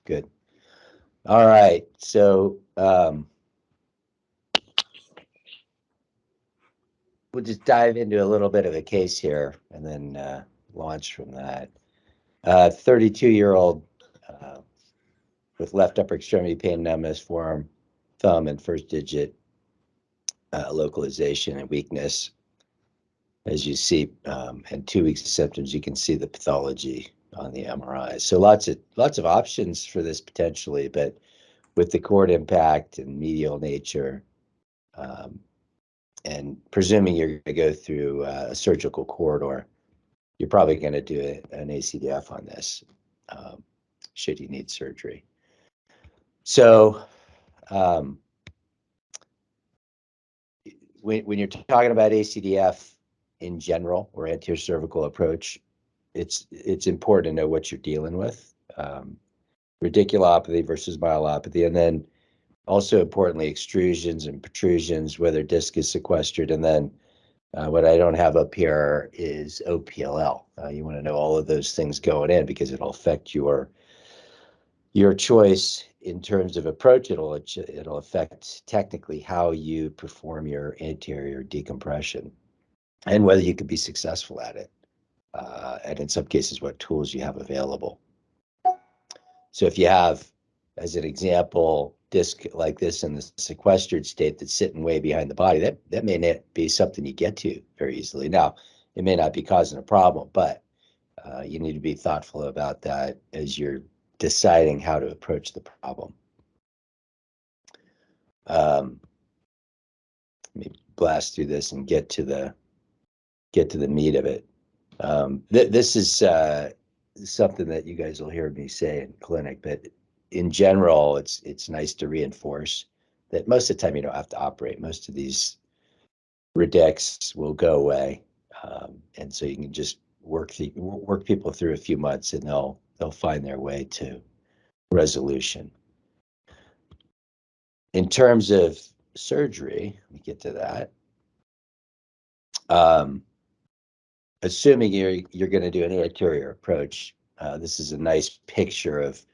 Good. All right. So we'll just dive into a little bit of a case here and then launch from that. 32-year-old with left upper extremity pain, numbness, forearm, thumb, and first digit localization and weakness. As you see, and 2 weeks of symptoms, you can see the pathology on the MRI. So lots of options for this potentially, but with the cord impact and medial nature, and presuming you're going to go through a surgical corridor, you're probably going to do an ACDF on this, should you need surgery. So when you're talking about ACDF in general, or anterior cervical approach, it's important to know what you're dealing with. Radiculopathy versus myelopathy, and then also importantly, extrusions and protrusions, whether disc is sequestered, and then what I don't have up here is OPLL. You want to know all of those things going in because it'll affect your choice in terms of approach. It'll affect technically how you perform your anterior decompression and whether you could be successful at it, and in some cases, what tools you have available. So if you have, as an example, disc like this in the sequestered state that's sitting way behind the body, that may not be something you get to very easily. Now, it may not be causing a problem, but you need to be thoughtful about that as you're deciding how to approach the problem. Let me blast through this and get to the meat of it. This is something that you guys will hear me say in clinic, but in general, it's nice to reinforce that most of the time you don't have to operate. Most of these redecs will go away, and so you can just work people through a few months, and they'll find their way to resolution. In terms of surgery, let me get to that. Assuming you're going to do an anterior approach, this is a nice picture of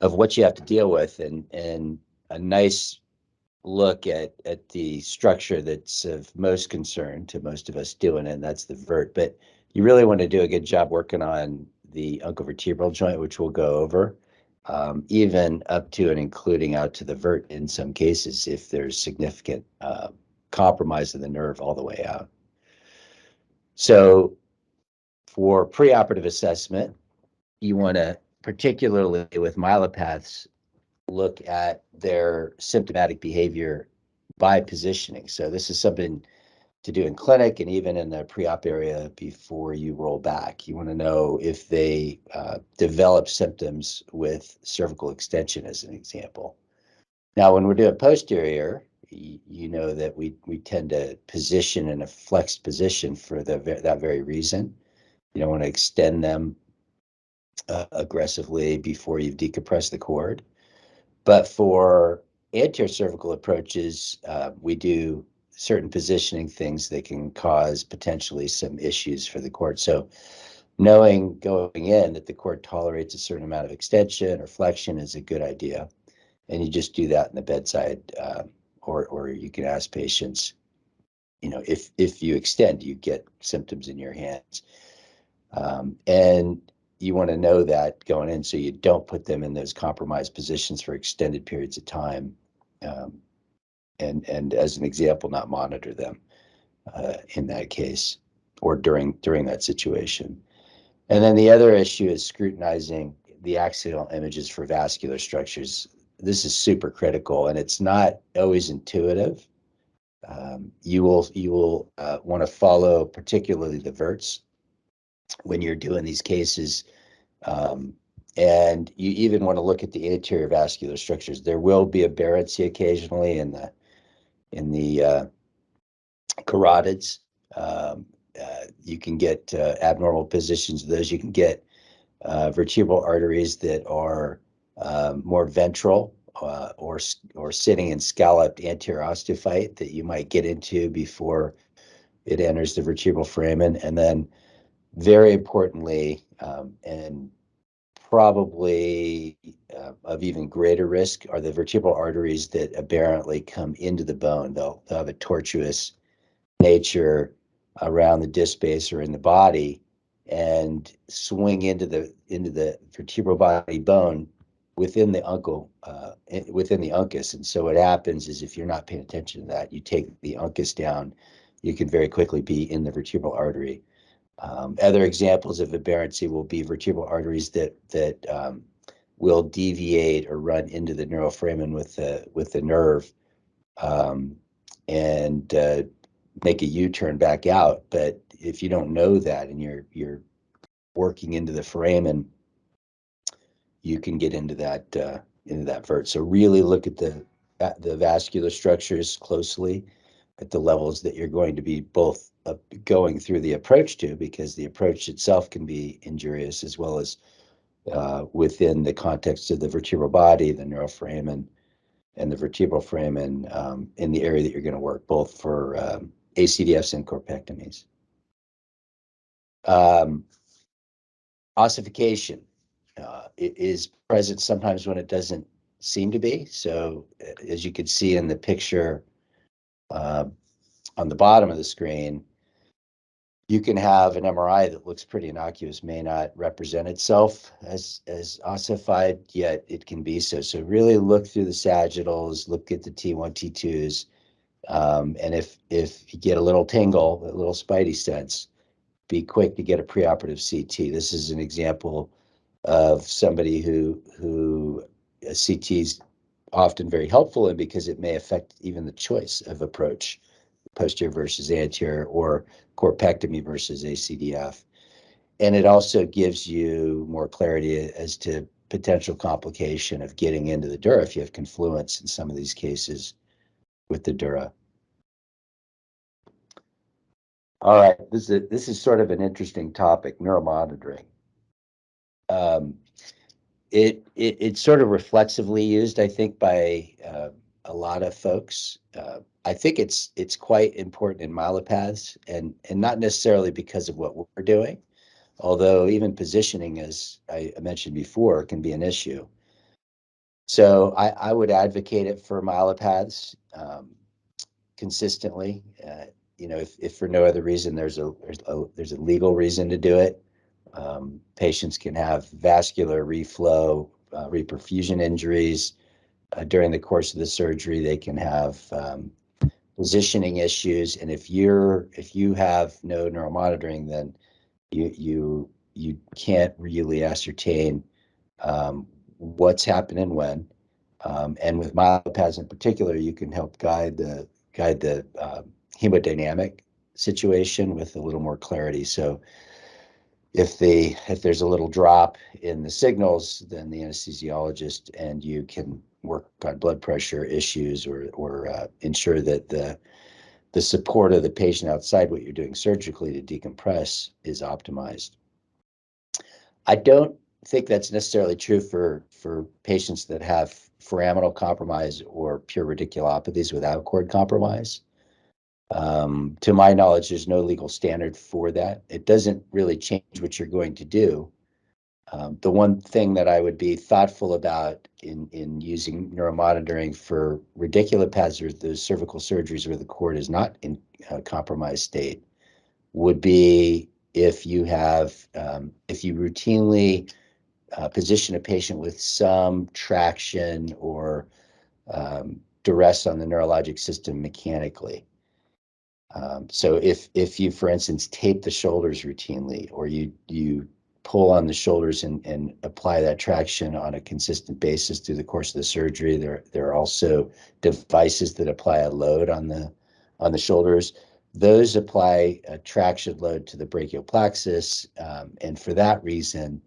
what you have to deal with, and a nice look at the structure that's of most concern to most of us doing it, and that's the vert. But you really want to do a good job working on the uncovertebral joint, which we'll go over, even up to and including out to the vert in some cases if there's significant compromise of the nerve all the way out. So for preoperative assessment, you want to, particularly with myelopaths, look at their symptomatic behavior by positioning. So this is something to do in clinic and even in the pre-op area before you roll back. You want to know if they develop symptoms with cervical extension, as an example. Now, when we're doing posterior, you know that we tend to position in a flexed position for that very reason. You don't want to extend them aggressively before you've decompressed the cord. But for anterior cervical approaches, we do certain positioning things that can cause potentially some issues for the cord. So knowing going in that the cord tolerates a certain amount of extension or flexion is a good idea. And you just do that in the bedside, or you can ask patients, if you extend, you get symptoms in your hands. And you want to know that going in so you don't put them in those compromised positions for extended periods of time. And as an example, not monitor them in that case or during that situation. And then the other issue is scrutinizing the axial images for vascular structures. This is super critical, and it's not always intuitive. You will want to follow particularly the verts when you're doing these cases. And you even want to look at the anterior vascular structures. There will be aberrancy occasionally in the carotids. You can get abnormal positions of those. You can get vertebral arteries that are more ventral or sitting in scalloped anterior osteophyte that you might get into before it enters the vertebral foramen. And then very importantly, and probably of even greater risk are the vertebral arteries that aberrantly come into the bone. They'll have a tortuous nature around the disc space or in the body and swing into the vertebral body bone within the within the uncus. And so what happens is if you're not paying attention to that, you take the uncus down, you can very quickly be in the vertebral artery. Other examples of aberrancy will be vertebral arteries that will deviate or run into the neuroforamen with the nerve, and make a U-turn back out. But if you don't know that and you're working into the foramen, you can get into that vert. So really look at the vascular structures closely at the levels that you're going to be both going through the approach to, because the approach itself can be injurious, as well as within the context of the vertebral body, the neuroforamen, and the vertebral foramen in the area that you're going to work, both for ACDFs and corpectomies. Ossification it is present sometimes when it doesn't seem to be. So as you can see in the picture on the bottom of the screen, you can have an MRI that looks pretty innocuous, may not represent itself as ossified, yet it can be so. So really look through the sagittals, look at the T1, T2s, and if you get a little tingle, a little spidey sense, be quick to get a preoperative CT. This is an example of somebody who a CT is often very helpful in, because it may affect even the choice of approach, posterior versus anterior, or corpectomy versus ACDF. And it also gives you more clarity as to potential complication of getting into the dura if you have confluence in some of these cases with the dura. All right, this is sort of an interesting topic, neuromonitoring. It's sort of reflexively used, I think, by a lot of folks. I think it's quite important in myelopaths, and not necessarily because of what we're doing, although even positioning, as I mentioned before, can be an issue. So I would advocate it for myelopaths consistently. If for no other reason, there's a legal reason to do it. Patients can have vascular reflow, reperfusion injuries during the course of the surgery. They can have positioning issues, and if you have no neuromonitoring, then you can't really ascertain what's happening when. And with myopaths in particular, you can help guide the hemodynamic situation with a little more clarity. So if there's a little drop in the signals, then the anesthesiologist and you can work on blood pressure issues, or ensure that the support of the patient outside what you're doing surgically to decompress is optimized. I don't think that's necessarily true for patients that have foraminal compromise or pure radiculopathies without cord compromise. To my knowledge, there's no legal standard for that. It doesn't really change what you're going to do. The one thing that I would be thoughtful about in using neuromonitoring for radiculopaths, or those cervical surgeries where the cord is not in a compromised state, would be if you routinely position a patient with some traction or duress on the neurologic system mechanically. So if you, for instance, tape the shoulders routinely, or you pull on the shoulders and apply that traction on a consistent basis through the course of the surgery, there are also devices that apply a load on the shoulders. Those apply a traction load to the brachial plexus, and for that reason,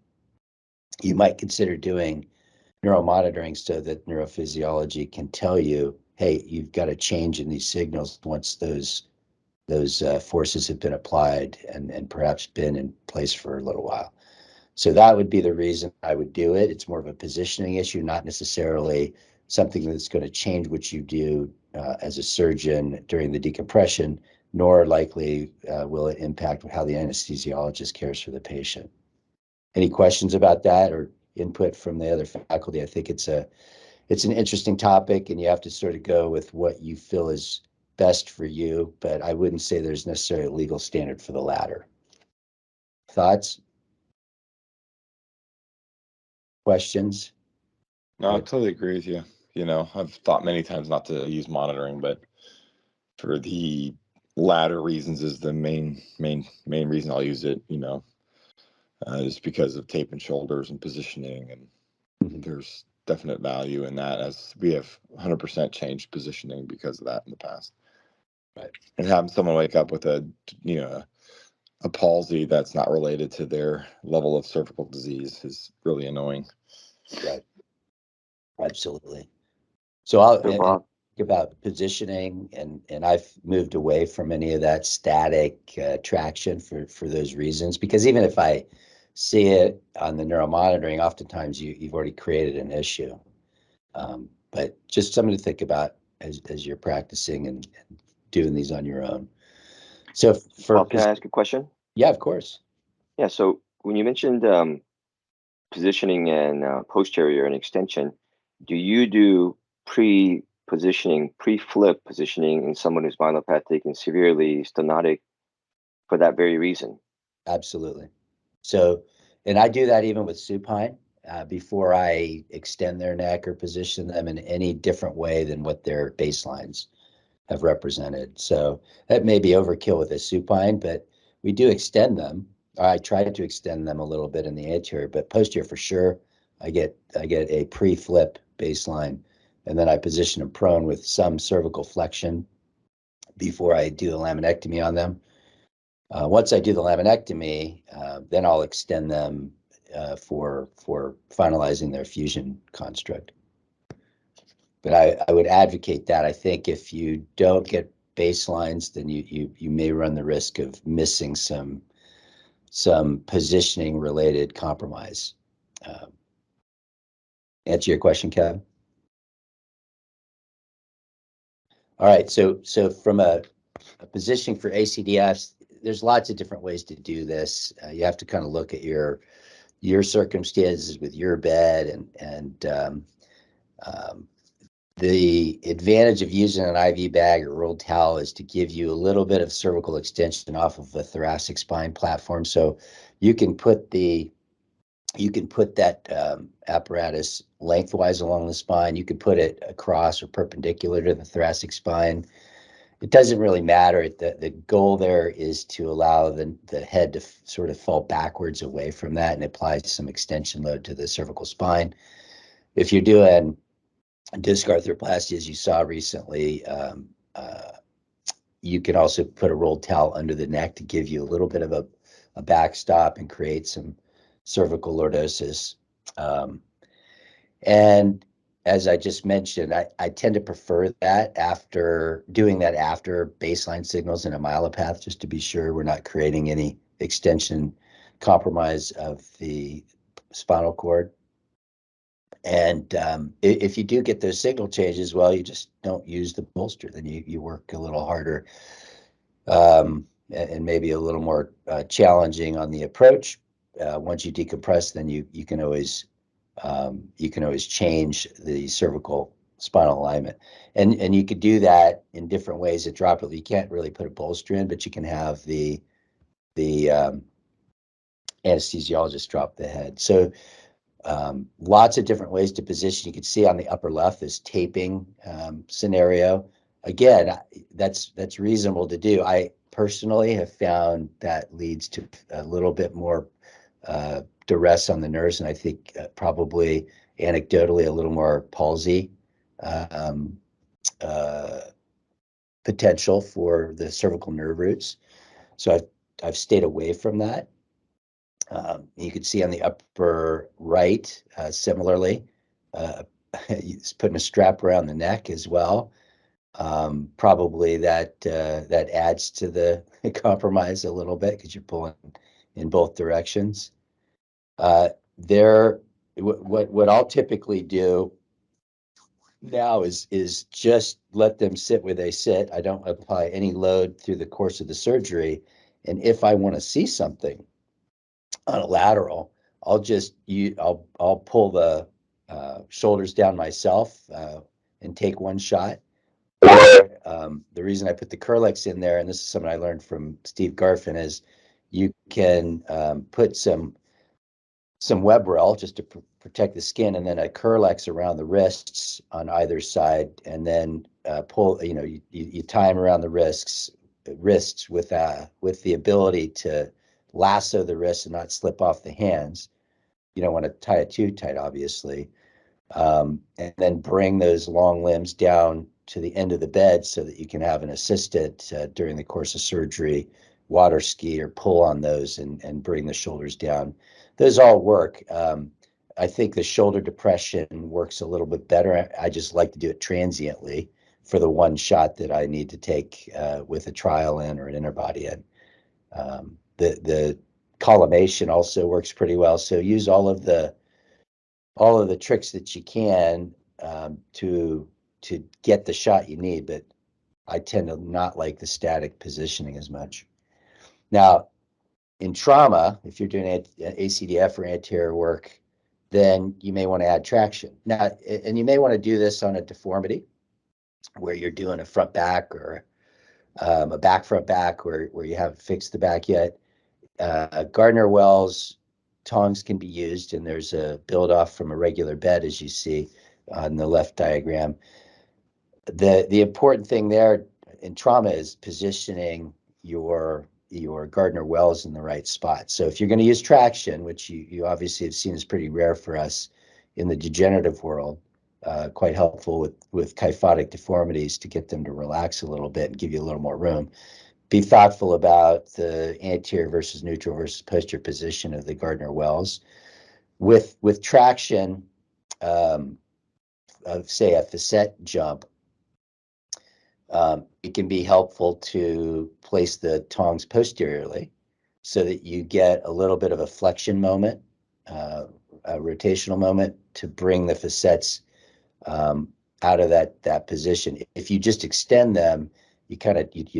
you might consider doing neuromonitoring so that neurophysiology can tell you, hey, you've got a change in these signals once those forces have been applied and perhaps been in place for a little while. So that would be the reason I would do it. It's more of a positioning issue, not necessarily something that's going to change what you do as a surgeon during the decompression, nor likely will it impact how the anesthesiologist cares for the patient. Any questions about that, or input from the other faculty. I think it's an interesting topic, and you have to sort of go with what you feel is best for you, but I wouldn't say there's necessarily a legal standard for the latter. Thoughts? Questions? No, I totally agree with you. You know, I've thought many times not to use monitoring, but for the latter reasons is the main reason I'll use it, you know, just because of tape and shoulders and positioning. And there's definite value in that, as we have 100% changed positioning because of that in the past. Right. And having someone wake up with a, you know, a palsy that's not related to their level of cervical disease is really annoying. Right. Absolutely. So I'll think about positioning, and I've moved away from any of that static traction for those reasons, because even if I see it on the neuromonitoring, oftentimes you've already created an issue. But just something to think about as you're practicing and doing these on your own. So can I ask a question? Yeah, of course. Yeah. So when you mentioned positioning and posterior and extension, do you do pre-positioning, pre-flip positioning in someone who's myelopathic and severely stenotic for that very reason? Absolutely. So, and I do that even with supine before I extend their neck or position them in any different way than what their baselines have represented. So that may be overkill with a supine, but we do extend them. I try to extend them a little bit in the anterior, but posterior for sure. I get a pre-flip baseline, and then I position them prone with some cervical flexion before I do the laminectomy on them. Once I do the laminectomy, then I'll extend them for finalizing their fusion construct. But I would advocate that. I think if you don't get baselines, then you may run the risk of missing some positioning related compromise. Answer your question, Kevin? All right, so from a positioning for ACDFs, there's lots of different ways to do this. You have to kind of look at your circumstances with your bed, and the advantage of using an IV bag or rolled towel is to give you a little bit of cervical extension off of the thoracic spine platform. So you can put that apparatus lengthwise along the spine. You can put it across or perpendicular to the thoracic spine. It doesn't really matter. The goal there is to allow the head to sort of fall backwards away from that and apply some extension load to the cervical spine. If you're doing disc arthroplasty, as you saw recently, you can also put a rolled towel under the neck to give you a little bit of a backstop and create some cervical lordosis. And as I just mentioned, I tend to prefer that after baseline signals in a myelopath, just to be sure we're not creating any extension compromise of the spinal cord. And if you do get those signal changes, well, you just don't use the bolster. Then you work a little harder and maybe a little more challenging on the approach. Once you decompress, then you can always change the cervical spinal alignment, and you could do that in different ways at drop level. You can't really put a bolster in, but you can have the anesthesiologist drop the head. So lots of different ways to position. You can see on the upper left this taping scenario. Again, that's reasonable to do. I personally have found that leads to a little bit more duress on the nerves, and I think probably anecdotally a little more palsy potential for the cervical nerve roots. So I've stayed away from that. You can see on the upper right, similarly, he's putting a strap around the neck as well. Probably that adds to the compromise a little bit because you're pulling in both directions. What I'll typically do now is just let them sit where they sit. I don't apply any load through the course of the surgery. And if I want to see something on a lateral, I'll pull the shoulders down myself and take one shot. The reason I put the Curlex in there, and this is something I learned from Steve Garfin, is you can put some web rail just to protect the skin, and then a Curlex around the wrists on either side, and then pull. You tie them around the wrists with the ability to lasso the wrists and not slip off the hands. You don't want to tie it too tight, obviously. And then bring those long limbs down to the end of the bed so that you can have an assistant during the course of surgery, water ski or pull on those and bring the shoulders down. Those all work. I think the shoulder depression works a little bit better. I just like to do it transiently for the one shot that I need to take with a trial in or an interbody in. The collimation also works pretty well. So use all of the tricks that you can to get the shot you need, but I tend to not like the static positioning as much. Now, in trauma, if you're doing ACDF or anterior work, then you may want to add traction. Now, and you may want to do this on a deformity where you're doing a front back or a back front back where you haven't fixed the back yet. Gardner-Wells tongs can be used, and there's a build off from a regular bed, as you see on the left diagram. The important thing there in trauma is positioning your Gardner-Wells in the right spot. So if you're going to use traction, which you obviously have seen is pretty rare for us in the degenerative world, quite helpful with kyphotic deformities to get them to relax a little bit and give you a little more room. Be thoughtful about the anterior versus neutral versus posterior position of the Gardner-Wells. With traction, of say a facet jump, it can be helpful to place the tongs posteriorly so that you get a little bit of a flexion moment, a rotational moment to bring the facets out of that position. If you just extend them, you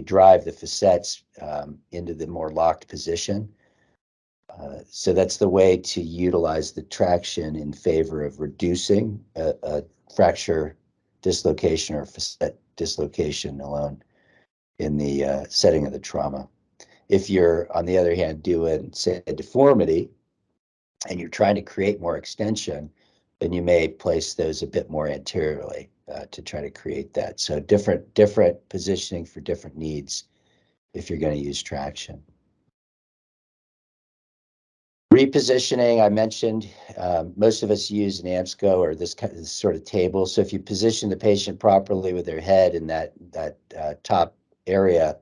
drive the facets into the more locked position. So that's the way to utilize the traction in favor of reducing a fracture dislocation or facet dislocation alone in the setting of the trauma. If you're, on the other hand, doing, say, a deformity and you're trying to create more extension, then you may place those a bit more anteriorly to try to create that. So different positioning for different needs if you're going to use traction. Repositioning, I mentioned, most of us use an AMSCO or this sort of table. So if you position the patient properly with their head in that top area,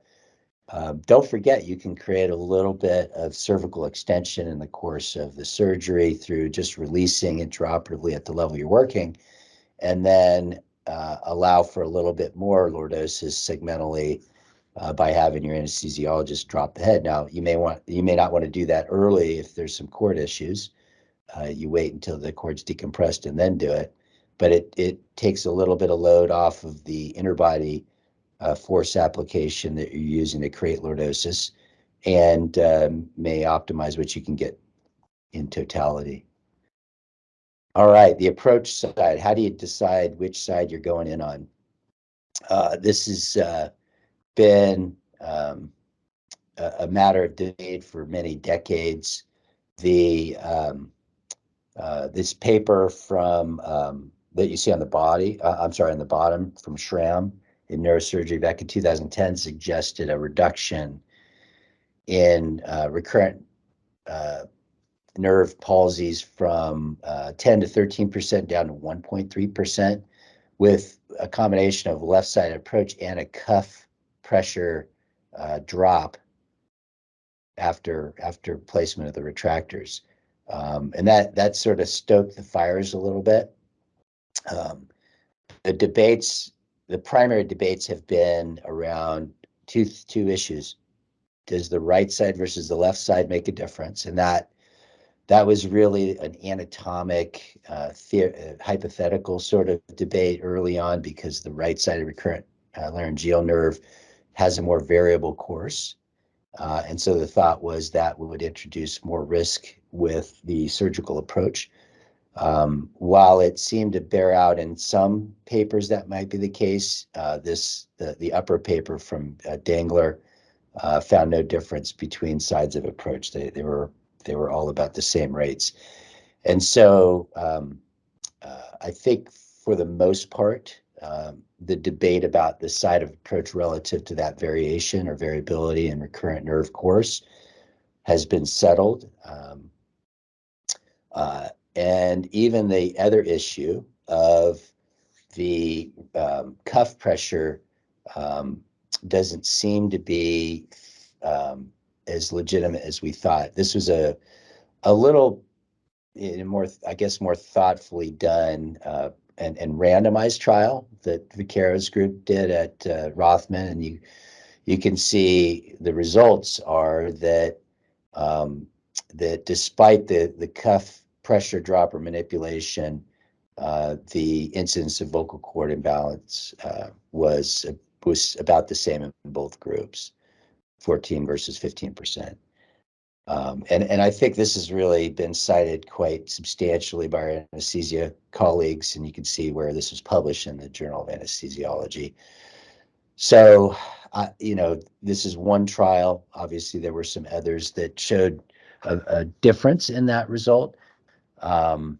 don't forget you can create a little bit of cervical extension in the course of the surgery through just releasing intraoperatively at the level you're working, and then allow for a little bit more lordosis segmentally by having your anesthesiologist drop the head. Now, you may not want to do that early if there's some cord issues. You wait until the cord's decompressed and then do it. But it takes a little bit of load off of the interbody force application that you're using to create lordosis, and may optimize what you can get in totality. All right, the approach side. How do you decide which side you're going in on? This has been a matter of debate for many decades. This paper from that you see on the on the bottom from Schramm in neurosurgery back in 2010 suggested a reduction in recurrent nerve palsies from 10 to 13% down to 1.3% with a combination of left-sided approach and a cuff pressure drop after placement of the retractors. And that sort of stoked the fires a little bit. The primary debates have been around two issues. Does the right side versus the left side make a difference? And that was really an anatomic, hypothetical sort of debate early on because the right-sided recurrent laryngeal nerve has a more variable course. And so the thought was that we would introduce more risk with the surgical approach. While it seemed to bear out in some papers that might be the case, the upper paper from Dangler found no difference between sides of approach. They were all about the same rates, and so I think for the most part, the debate about the side of approach relative to that variation or variability in recurrent nerve course has been settled. And even the other issue of the cuff pressure doesn't seem to be as legitimate as we thought. This was a little more, I guess, more thoughtfully done and randomized trial that Vaccaro's group did at Rothman, and you can see the results are that that despite the cuff pressure drop or manipulation, the incidence of vocal cord imbalance was about the same in both groups, 14 versus 15%. And I think this has really been cited quite substantially by our anesthesia colleagues, and you can see where this was published in the Journal of Anesthesiology. So, this is one trial. Obviously, there were some others that showed a difference in that result. And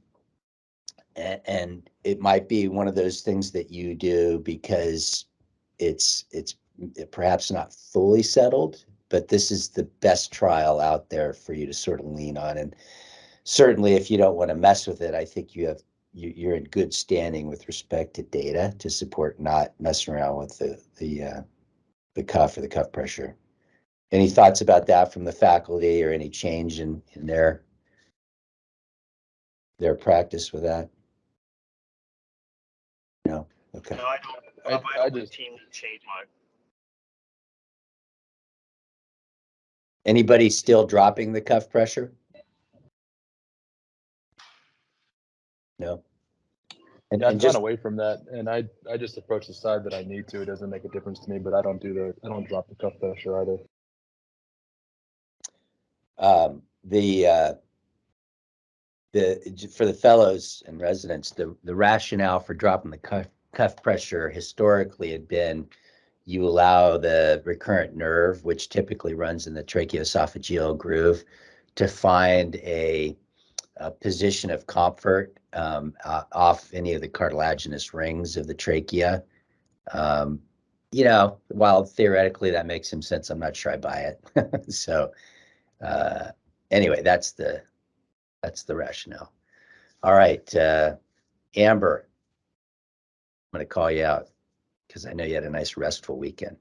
it might be one of those things that you do because it's perhaps not fully settled, but this is the best trial out there for you to sort of lean on. And certainly, if you don't want to mess with it, I think you're in good standing with respect to data to support not messing around with the cuff or the cuff pressure. Any thoughts about that from the faculty, or any change in their practice with that? No. Okay. No, I don't. I just team change my. Anybody still dropping the cuff pressure? No. And I've gone away from that, and I just approach the side that I need to. It doesn't make a difference to me, but I don't drop the cuff pressure either. For the fellows and residents, the rationale for dropping the cuff pressure historically had been you allow the recurrent nerve, which typically runs in the tracheoesophageal groove, to find a position of comfort off any of the cartilaginous rings of the trachea. While theoretically that makes some sense, I'm not sure I buy it. So anyway, that's the rationale. All right, Amber, I'm going to call you out because I know you had a nice restful weekend.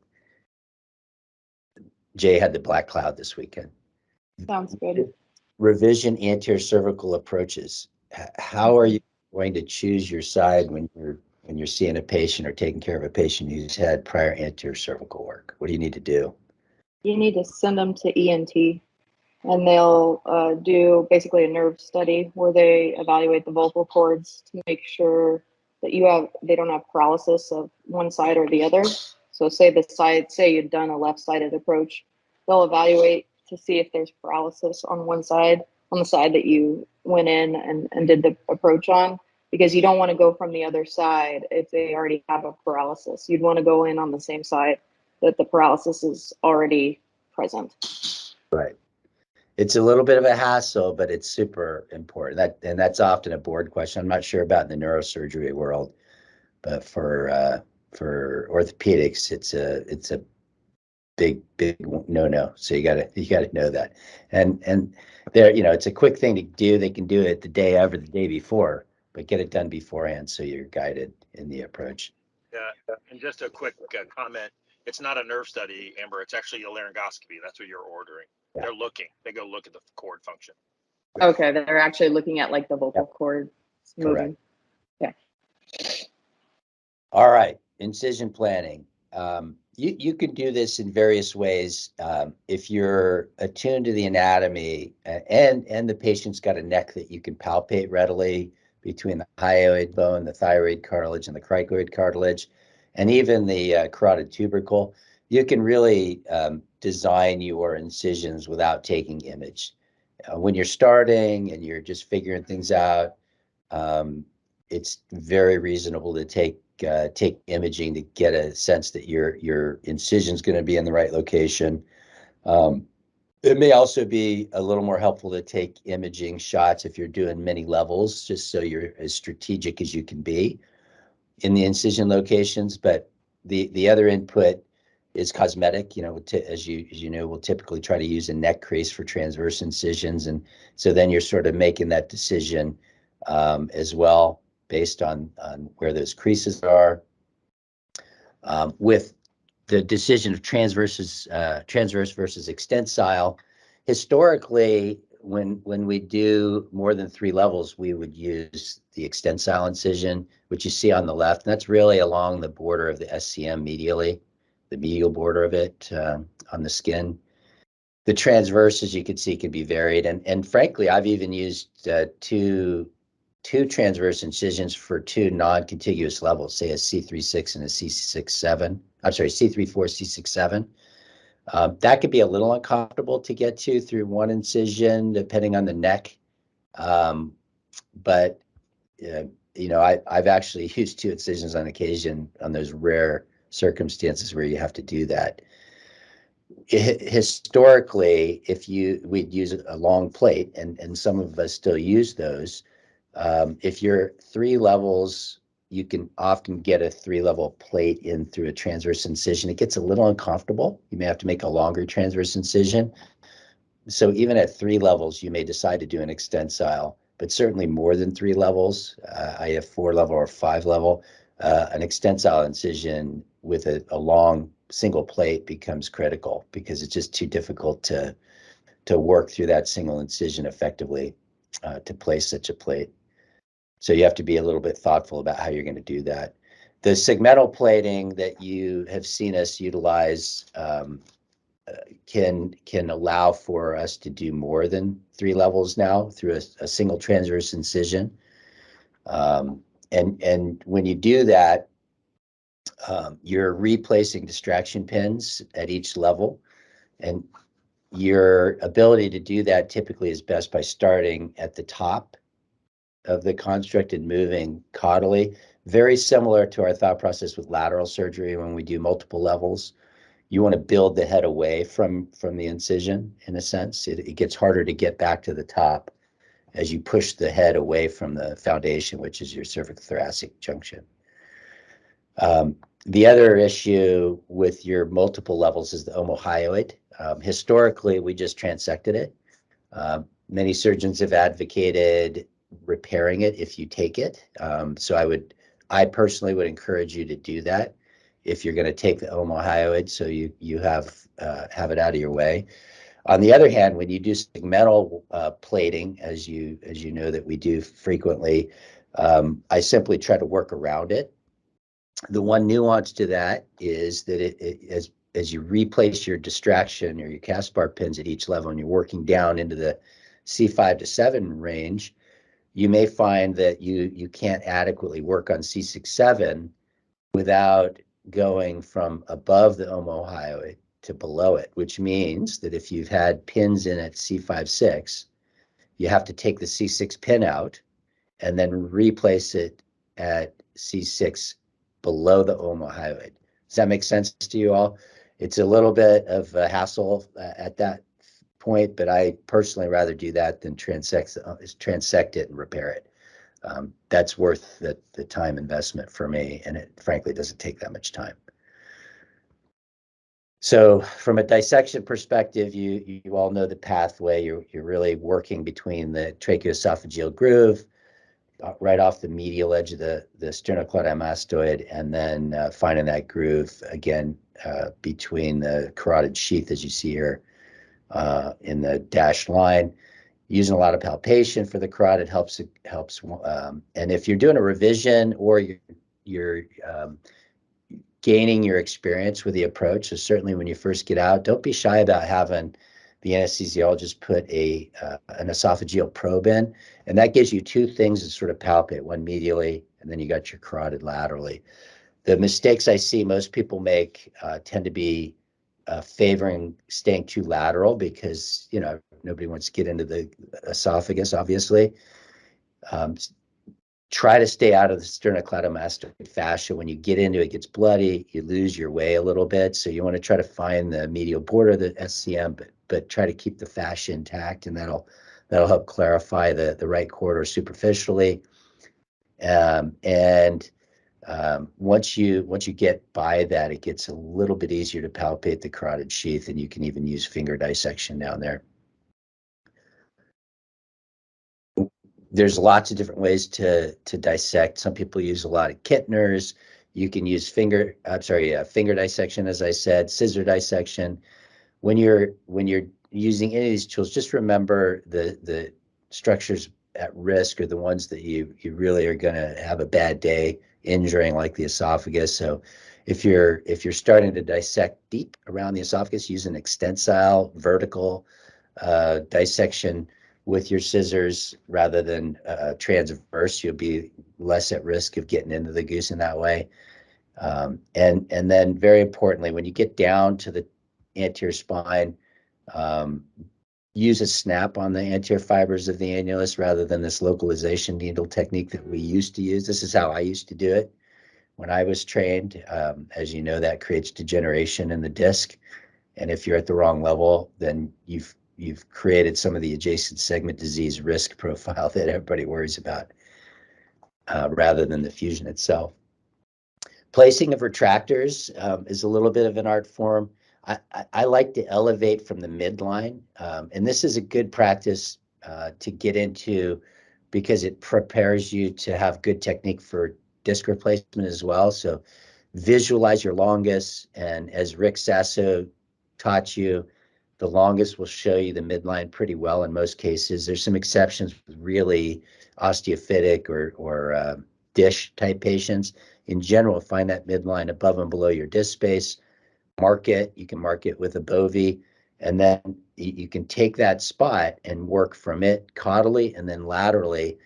Jay had the black cloud this weekend. Sounds good. Revision anterior cervical approaches. How are you going to choose your side when you're seeing a patient or taking care of a patient who's had prior anterior cervical work? What do you need to do? You need to send them to ENT, and they'll do basically a nerve study where they evaluate the vocal cords to make sure that they don't have paralysis of one side or the other. So say you've done a left-sided approach, they'll evaluate to see if there's paralysis on one side, on the side that you went in and did the approach on, because you don't want to go from the other side if they already have a paralysis. You'd want to go in on the same side that the paralysis is already present. Right. It's a little bit of a hassle, but it's super important. That's often a board question. I'm not sure about in the neurosurgery world, but for orthopedics, it's a big no. So you gotta know that. And there, it's a quick thing to do. They can do it the day of or the day before, but get it done beforehand so you're guided in the approach. Yeah, and just a quick comment. It's not a nerve study, Amber. It's actually a laryngoscopy. That's what you're ordering. Yeah. They go look at the cord function. Okay, they're actually looking at like the vocal cord moving. Correct. Yeah. All right, incision planning. You can do this in various ways. If you're attuned to the anatomy and the patient's got a neck that you can palpate readily between the hyoid bone, the thyroid cartilage, and the cricoid cartilage, and even the carotid tubercle, you can really design your incisions without taking image. When you're starting and you're just figuring things out, it's very reasonable to take imaging to get a sense that your incision is going to be in the right location. It may also be a little more helpful to take imaging shots if you're doing many levels, just so you're as strategic as you can be in the incision locations. But the other input is cosmetic. As you know, we'll typically try to use a neck crease for transverse incisions, and so then you're sort of making that decision as well based on where those creases are. With the decision of transverse versus extensile, historically, when we do more than 3 levels, we would use the extensile incision, which you see on the left. And that's really along the border of the SCM medially, the medial border of it on the skin. The transverse, as you can see, can be varied. And frankly, I've even used two transverse incisions for 2 non-contiguous levels, say a C3-6 and a C6-7. I'm sorry, C3-4, C6-7. That could be a little uncomfortable to get to through one incision, depending on the neck. But I've actually used 2 incisions on occasion on those rare circumstances where you have to do that. Historically, we'd use a long plate, and some of us still use those. If you're 3 levels, you can often get a 3-level plate in through a transverse incision. It gets a little uncomfortable. You may have to make a longer transverse incision. So even at 3 levels, you may decide to do an extensile, but certainly more than 3 levels, I have 4-level or 5-level, an extensile incision with a long single plate becomes critical because it's just too difficult to work through that single incision effectively to place such a plate. So you have to be a little bit thoughtful about how you're going to do that. The segmental plating that you have seen us utilize can allow for us to do more than 3 levels now through a single transverse incision. And when you do that, you're replacing distraction pins at each level. And your ability to do that typically is best by starting at the top of the construct and moving caudally, very similar to our thought process with lateral surgery when we do multiple levels. You want to build the head away from the incision, in a sense. It gets harder to get back to the top as you push the head away from the foundation, which is your cervicothoracic junction. The other issue with your multiple levels is the omohyoid. Historically, we just transected it. Many surgeons have advocated repairing it if you take it. So I personally would encourage you to do that if you're going to take the omohyoid, so you have it out of your way. On the other hand, when you do segmental plating, as you know that we do frequently, I simply try to work around it. The one nuance to that is that as you replace your distraction or your Caspar pins at each level and you're working down into the C5 to 7 range, you may find that you can't adequately work on C6-7 without going from above the omohyoid to below it, which means that if you've had pins in at C5-6, you have to take the C6 pin out and then replace it at C6 below the omohyoid. Does that make sense to you all? It's a little bit of a hassle at that point, but I personally rather do that than transect it and repair it. That's worth the time investment for me, and it frankly doesn't take that much time. So from a dissection perspective, you all know the pathway. You're really working between the tracheoesophageal groove, right off the medial edge of the sternocleidomastoid, and then finding that groove again between the carotid sheath, as you see here in the dashed line. Using a lot of palpation for the carotid helps. And if you're doing a revision or you're gaining your experience with the approach, so certainly when you first get out, don't be shy about having the anesthesiologist put an esophageal probe in, and that gives you 2 things to sort of palpate, one medially, and then you got your carotid laterally. The mistakes I see most people make tend to be favoring staying too lateral because, you know, nobody wants to get into the esophagus, obviously. Try to stay out of the sternocleidomastoid fascia. When you get into it, it gets bloody, you lose your way a little bit. So you want to try to find the medial border of the SCM, but try to keep the fascia intact, and that'll help clarify the right corridor superficially. Once you get by that, it gets a little bit easier to palpate the carotid sheath, and you can even use finger dissection down there. There's lots of different ways to dissect. Some people use a lot of Kittners. You can use finger dissection, as I said, scissor dissection. When you're using any of these tools, just remember the structures at risk are the ones that you really are going to have a bad day injuring, like the esophagus. So if you're starting to dissect deep around the esophagus, use an extensile vertical dissection with your scissors rather than transverse. You'll be less at risk of getting into the goose in that way. And then very importantly, when you get down to the anterior spine, use a snap on the anterior fibers of the annulus rather than this localization needle technique that we used to use. This is how I used to do it when I was trained. As you know, that creates degeneration in the disc. And if you're at the wrong level, then you've created some of the adjacent segment disease risk profile that everybody worries about, rather than the fusion itself. Placing of retractors is a little bit of an art form. I like to elevate from the midline, and this is a good practice to get into because it prepares you to have good technique for disc replacement as well. So visualize your longus, and as Rick Sasso taught you, the longest will show you the midline pretty well in most cases. There's some exceptions with really osteophytic or dish type patients. In general, find that midline above and below your disc space. Mark it. You can mark it with a bovie, and then you can take that spot and work from it caudally and then laterally.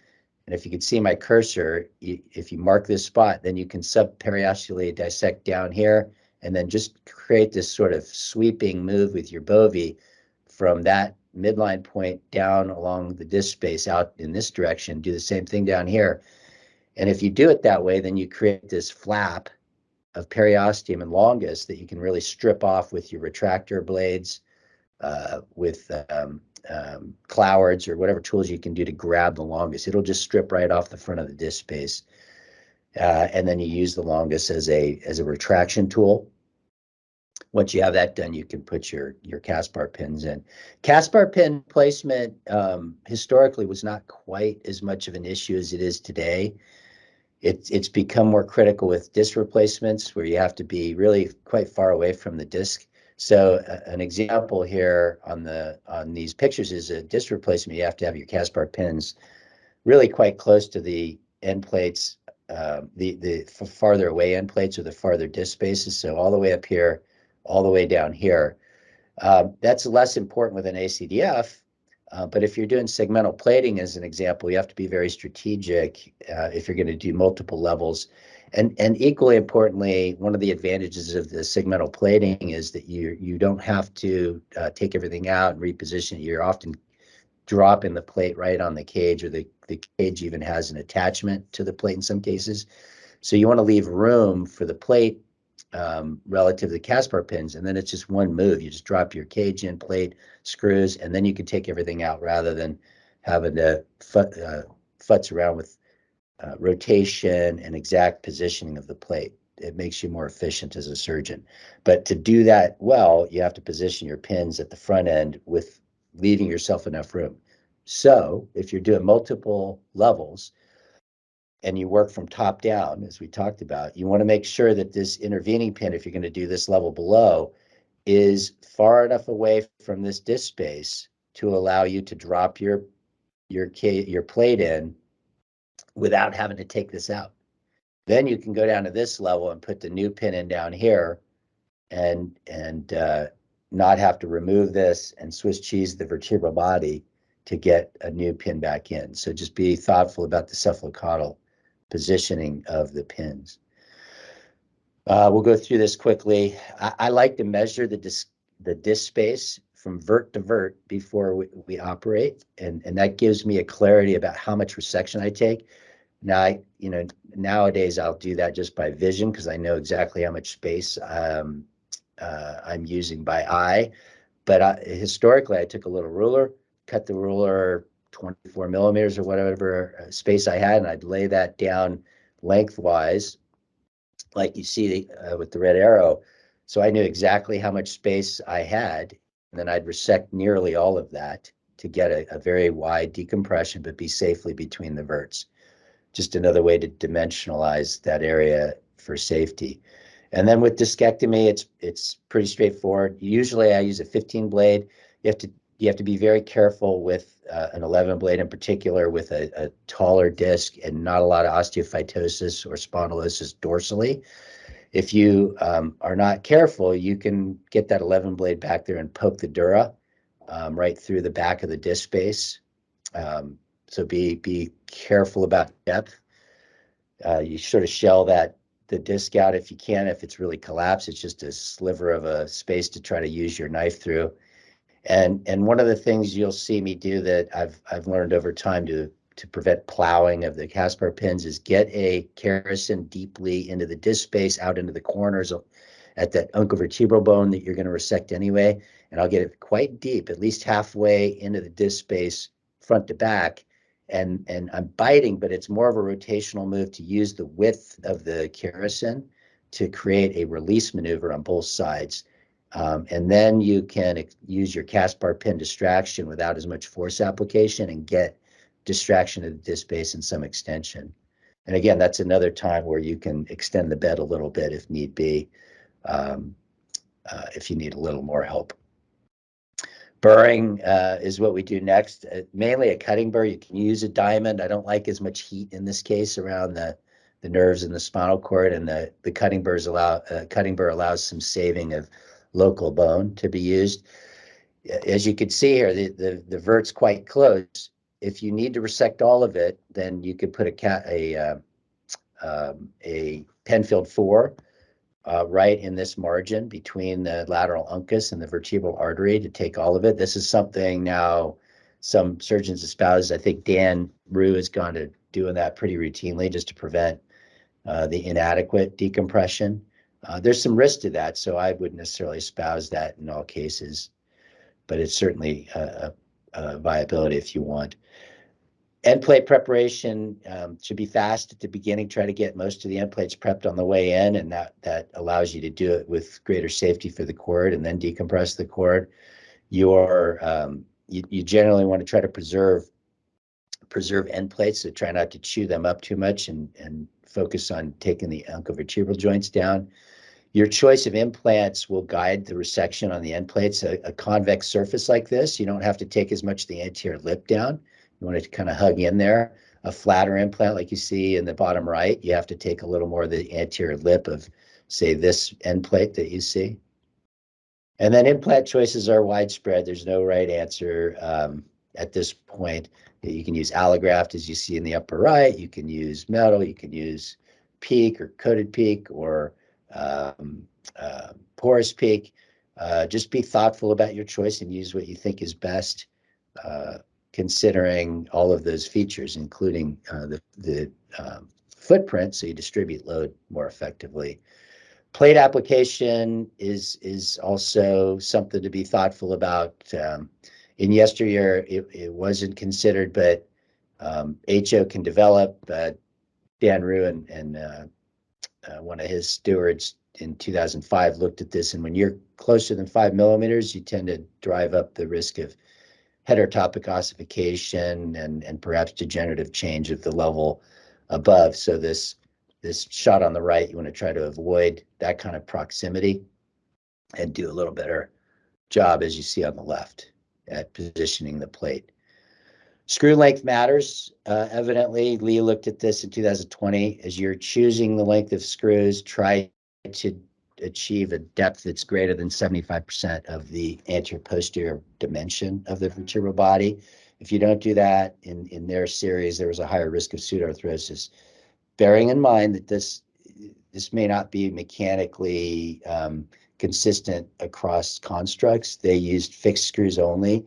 And if you can see my cursor, if you mark this spot, then you can subperiosteally dissect down here, and then just create this sort of sweeping move with your bovie from that midline point down along the disc space out in this direction. Do the same thing down here. And if you do it that way, then you create this flap of periosteum and longus that you can really strip off with your retractor blades, with clouards or whatever tools you can do to grab the longus. It'll just strip right off the front of the disc space. And then you use the longus as a retraction tool. Once you have that done, you can put your Caspar pins in. Caspar pin placement historically was not quite as much of an issue as it is today. It's become more critical with disc replacements, where you have to be really quite far away from the disc. So an example here on these pictures is a disc replacement. You have to have your Caspar pins really quite close to the end plates, the farther away end plates or the farther disc spaces. So all the way up here, all the way down here. That's less important with an ACDF. But if you're doing segmental plating, as an example, you have to be very strategic if you're going to do multiple levels. And equally importantly, one of the advantages of the segmental plating is that you don't have to take everything out and reposition it. You're often dropping the plate right on the cage, or the cage even has an attachment to the plate in some cases. So you want to leave room for the plate relative to the Caspar pins, and then it's just one move. You just drop your cage in, plate, screws, and then you can take everything out rather than having to futz around with rotation and exact positioning of the plate. It makes you more efficient as a surgeon. But to do that well, you have to position your pins at the front end with leaving yourself enough room. So if you're doing multiple levels, and you work from top down, as we talked about, you want to make sure that this intervening pin, if you're going to do this level below, is far enough away from this disc space to allow you to drop your plate in without having to take this out. Then you can go down to this level and put the new pin in down here, and not have to remove this and Swiss cheese the vertebral body to get a new pin back in. So just be thoughtful about the cephalocaudal positioning of the pins. We'll go through this quickly. I like to measure the the disc space from vert to vert before we operate, and that gives me a clarity about how much resection I take. Now, nowadays I'll do that just by vision because I know exactly how much space I'm using by eye. But historically, I took a little ruler, cut the ruler 24 millimeters or whatever space I had, and I'd lay that down lengthwise, like you see with the red arrow. So I knew exactly how much space I had, and then I'd resect nearly all of that to get a very wide decompression, but be safely between the verts. Just another way to dimensionalize that area for safety. And then with discectomy, it's pretty straightforward. Usually I use a 15 blade. You have to be very careful with an 11 blade in particular, with a taller disc and not a lot of osteophytosis or spondylosis dorsally. If you are not careful, you can get that 11 blade back there and poke the dura right through the back of the disc space. So be careful about depth. You sort of shell the disc out if you can. If it's really collapsed, it's just a sliver of a space to try to use your knife through. And one of the things you'll see me do that I've learned over time to prevent plowing of the Caspar pins is get a kerrison deeply into the disc space, out into the corners at that uncovertebral bone that you're going to resect anyway. And I'll get it quite deep, at least halfway into the disc space, front to back. And I'm biting, but it's more of a rotational move to use the width of the kerrison to create a release maneuver on both sides. And then you can use your Caspar pin distraction without as much force application and get distraction of the disc space and some extension. And again, that's another time where you can extend the bed a little bit if need be, if you need a little more help. Burring is what we do next. Mainly a cutting burr. You can use a diamond. I don't like as much heat in this case around the nerves in the spinal cord, and the cutting burr allows some saving of local bone to be used. As you can see here, the vert's quite close. If you need to resect all of it, then you could put a Penfield 4 right in this margin between the lateral uncus and the vertebral artery to take all of it. This is something now some surgeons espouse. I think Dan Rue has gone to doing that pretty routinely just to prevent the inadequate decompression. There's some risk to that, so I wouldn't necessarily espouse that in all cases, but it's certainly a viability if you want. End plate preparation should be fast at the beginning. Try to get most of the end plates prepped on the way in, and that allows you to do it with greater safety for the cord, and then decompress the cord. You generally want to try to preserve end plates, so try not to chew them up too much and focus on taking the uncovertebral joints down. Your choice of implants will guide the resection on the end plates. A convex surface like this, you don't have to take as much of the anterior lip down. You want it to kind of hug in there. A flatter implant like you see in the bottom right, you have to take a little more of the anterior lip of, say, this end plate that you see. And then implant choices are widespread. There's no right answer at this point. You can use allograft, as you see in the upper right. You can use metal. You can use PEEK or coated PEEK or porous PEEK. Just be thoughtful about your choice and use what you think is best, considering all of those features, including the footprint, so you distribute load more effectively. Plate application is also something to be thoughtful about. In yesteryear, it wasn't considered, but HO can develop. Dan Rue and one of his stewards in 2005 looked at this, and when you're closer than 5 millimeters, you tend to drive up the risk of heterotopic ossification and perhaps degenerative change of the level above. So this shot on the right, you want to try to avoid that kind of proximity and do a little better job, as you see on the left, at positioning the plate. Screw length matters. Evidently, Lee looked at this in 2020. As you're choosing the length of screws, try to achieve a depth that's greater than 75% of the anterior posterior dimension of the vertebral body. If you don't do that, in their series, there was a higher risk of pseudoarthrosis. Bearing in mind that this may not be mechanically consistent across constructs. They used fixed screws only.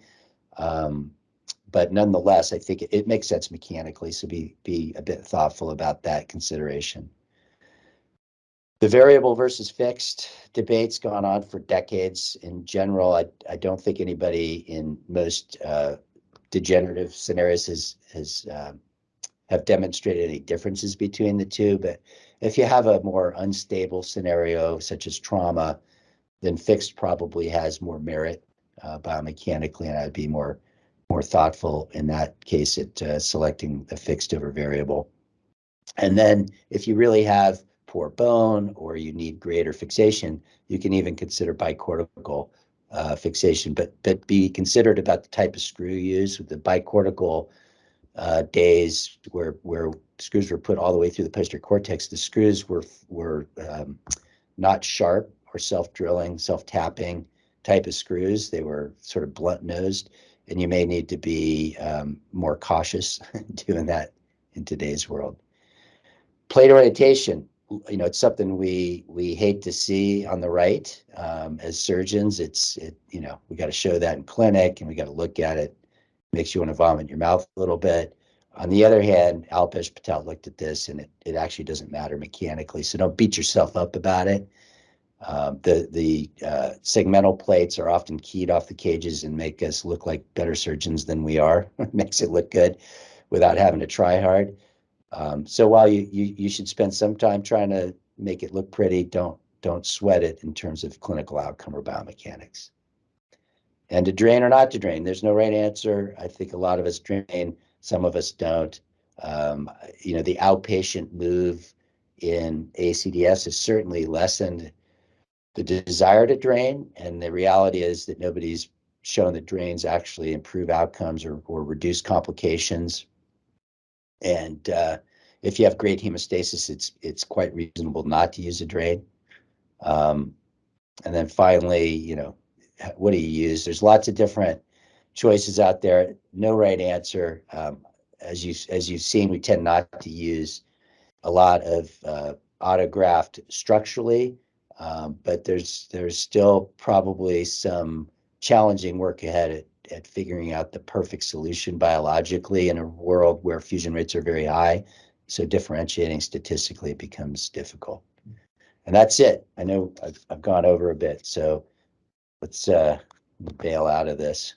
But nonetheless, I think it makes sense mechanically, so be a bit thoughtful about that consideration. The variable versus fixed debate's gone on for decades. In general, I don't think anybody in most degenerative scenarios have demonstrated any differences between the two. But if you have a more unstable scenario, such as trauma, then fixed probably has more merit biomechanically, and I'd be more thoughtful in that case at selecting the fixed over variable. And then if you really have poor bone or you need greater fixation, you can even consider bicortical fixation, but be considered about the type of screw you use. With the bicortical days where screws were put all the way through the posterior cortex, the screws were not sharp or self-drilling, self-tapping type of screws. They were sort of blunt-nosed, and you may need to be more cautious doing that in today's world. Plate orientation, it's something we hate to see on the right. As surgeons, we got to show that in clinic, and we got to look at it. Makes you want to vomit in your mouth a little bit. On the other hand, Alpesh Patel looked at this, and it actually doesn't matter mechanically, so don't beat yourself up about it. The segmental plates are often keyed off the cages and make us look like better surgeons than we are. It makes it look good without having to try hard. So while you should spend some time trying to make it look pretty, don't sweat it in terms of clinical outcome or biomechanics. And to drain or not to drain, there's no right answer. I think a lot of us drain, some of us don't. The outpatient move in ACDF has certainly lessened the desire to drain, and the reality is that nobody's shown that drains actually improve outcomes or reduce complications. And if you have great hemostasis, it's quite reasonable not to use a drain. And then finally, what do you use? There's lots of different choices out there. No right answer. As you've seen, we tend not to use a lot of autograft structurally, but there's still probably some challenging work ahead at figuring out the perfect solution biologically in a world where fusion rates are very high. So differentiating statistically becomes difficult. And that's it. I know I've gone over a bit, so let's bail out of this.